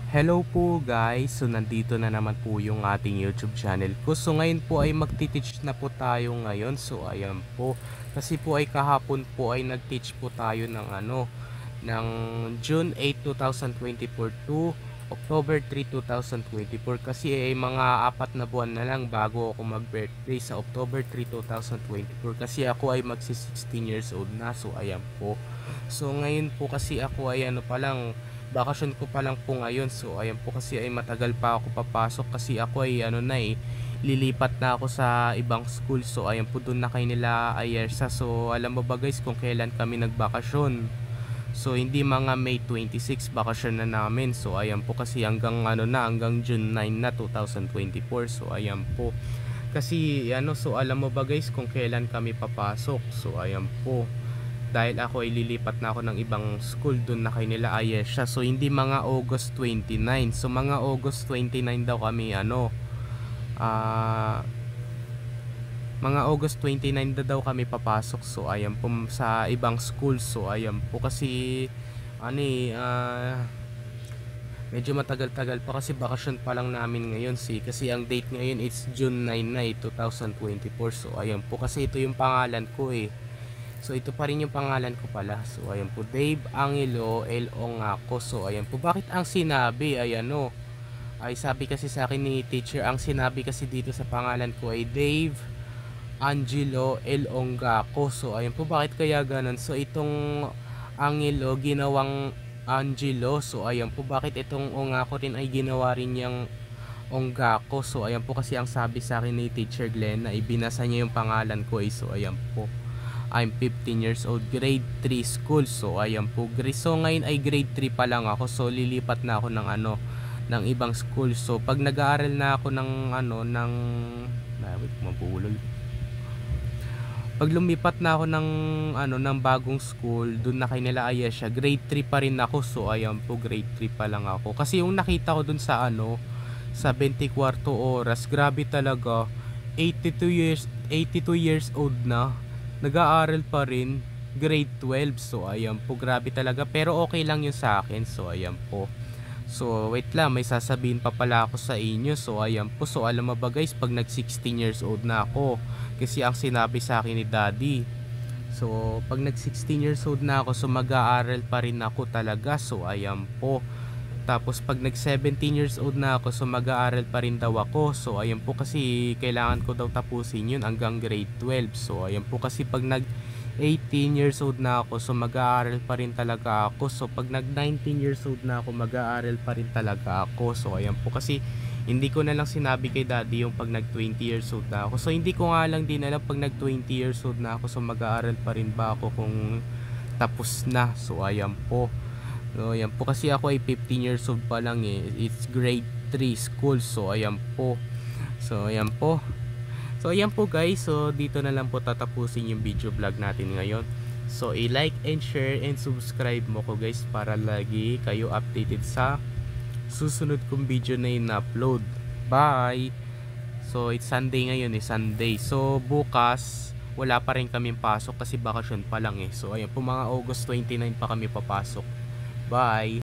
Hello po guys, so nandito na naman po yung ating YouTube channel ko. So ngayon po ay magti-teach na po tayo ngayon. So ayan po, kasi po ay kahapon po ay nag-teach po tayo ng June 8, 2024 to October 3, 2024. Kasi ay mga 4 na buwan na lang bago ako mag-birthday sa October 3, 2024. Kasi ako ay magsi 16 years old na. So ayan po. So ngayon po kasi ako ay pa lang, bakasyon ko pa lang po ngayon. So ayan po, kasi ay matagal pa ako papasok kasi ako ay lilipat na ako sa ibang school. So ayan po, doon na kay nila Ayersa. So alam mo ba guys kung kailan kami nagbakasyon? So hindi mga May 26 bakasyon na namin. So ayan po, kasi hanggang June 9 na 2024. So ayan po. Kasi so alam mo ba guys kung kailan kami papasok? So ayan po, dahil ako ay lilipat na ako ng ibang school, doon na kay nila Ayesha. So hindi mga August 29. So mga August 29 daw kami mga August 29 na daw kami papasok. So ayan po sa ibang school. So ayan po, kasi medyo matagal-tagal pa kasi bakasyon pa lang namin ngayon. Kasi ang date ngayon is June 9 na 2024. So ayan po, kasi ito yung pangalan ko eh. So ito pa rin yung pangalan ko pala. So ayan po, Dave Angelo L. Ongako. So ayan po, bakit ang sinabi ay ay sabi kasi sa akin ni teacher, ang sinabi kasi dito sa pangalan ko ay Dave Angelo L. Ongako. So ayan po, bakit kaya ganun? So itong Angelo ginawang Angelo. So ayan po, bakit itong Ongako rin ay ginawa rin niyang Ongako? So ayan po, kasi ang sabi sa akin ni teacher Glenn na ibinasa niya yung pangalan ko eh. So ayan po, I'm 15 years old, grade 3 school. So ayan po, so ngayon ay grade 3 pa lang ako. So lilipat na ako ng ibang school. So pag nag-aaral na ako wait, mabulol. Pag lumipat na ako ng bagong school, doon na kay nila Ayesha, grade 3 pa rin ako. So ayan po, grade 3 pa lang ako. Kasi yung nakita ko doon sa sa 24 oras, grabe talaga, 82 years old na, nag-aaral pa rin, grade 12. So ayan po, grabe talaga, pero okay lang yun sa akin. So ayan po. So wait lang, may sasabihin pa pala ako sa inyo. So ayan po, so alam mo ba guys, pag nag 16 years old na ako, kasi ang sinabi sa akin ni daddy, so pag nag 16 years old na ako, so mag-aaral pa rin ako talaga. So ayan po. Tapos pag nag 17 years old na ako, so mag-aaral pa rin daw ako. So ayan po, kasi kailangan ko daw tapusin yun hanggang grade 12. So ayan po, kasi pag nag 18 years old na ako, so mag-aaral pa rin talaga ako. So pag nag 19 years old na ako, mag-aaral pa rin talaga ako. So ayan po, kasi hindi ko na lang sinabi kay daddy yung pag nag 20 years old na ako. So hindi ko nga lang din alam pag nag 20 years old na ako, so mag-aaral pa rin ba ako kung tapos na. So ayan po. So ayan po, kasi ako ay 15 years old pa lang eh. It's grade 3 school. So ayan po. So ayan po. So ayan po guys. So dito na lang po tatapusin yung video vlog natin ngayon. So i-like and share and subscribe mo ko guys, para lagi kayo updated sa susunod kong video na in-upload. Bye! So it's Sunday ngayon eh, Sunday. So bukas wala pa rin kaming pasok kasi bakasyon pa lang eh. So ayan po, mga August 29 pa kami papasok. Bye!